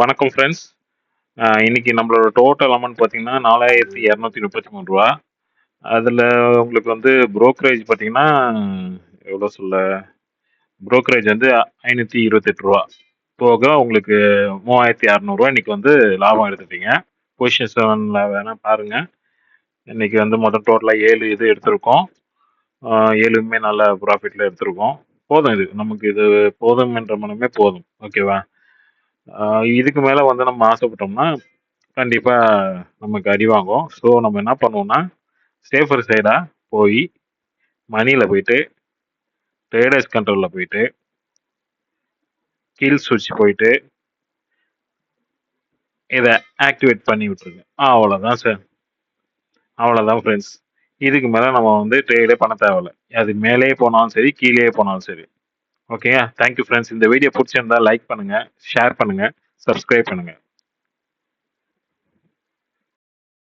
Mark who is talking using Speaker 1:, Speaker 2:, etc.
Speaker 1: வணக்கம் ஃப்ரெண்ட்ஸ். இன்னைக்கு நம்மளோட டோட்டல் அமௌண்ட் பார்த்தீங்கன்னா, ரூ. 4233. அதுல உங்களுக்கு வந்து புரோக்கரேஜ் பார்த்தீங்கன்னா, எவ்வளோ சொல்ல? புரோக்கரேஜ் வந்து ரூ. 528 போக உங்களுக்கு ரூ. 3600 இன்னைக்கு வந்து லாபம் எடுத்துட்டீங்க. பொசிஷன் 7ல வேணா பாருங்க. இன்னைக்கு வந்து மொத்தம் டோட்டலா 7 இது எடுத்திருக்கோம். 7மே நல்ல ப்ராஃபிட்ல எடுத்திருக்கோம். போதும் இது. நமக்கு இது போதும் என்ற மனமே போதும். ஓகேவா? இதுக்கு மேல வந்து நம்ம ஆசைப்பட்டோம்னா, கண்டிப்பா நமக்கு அடி வாங்கும். ஸோ நம்ம என்ன பண்ணுவோம்னா, சேஃபர் சைடா போயி, மணில போயிட்டு, ட்ரேடர்ஸ் கண்ட்ரோல்ல போயிட்டு, கில் ஸ்விட்ச் போயிட்டு, இத ஆக்டிவேட் பண்ணி விட்டுருங்க. அவ்வளோதான் சார். அவ்வளோதான் ஃப்ரெண்ட்ஸ். இதுக்கு மேல நம்ம வந்து ட்ரேடே பண்ண தேவையில்ல. அது மேலேயே போனாலும் சரி, கீழேயே போனாலும் சரி. ஓகேயா? Thank you friends. இந்த வீடியோ புடிச்சிருந்தா லைக் பண்ணுங்க, ஷேர் பண்ணுங்க, சப்ஸ்கிரைப் பண்ணுங்க.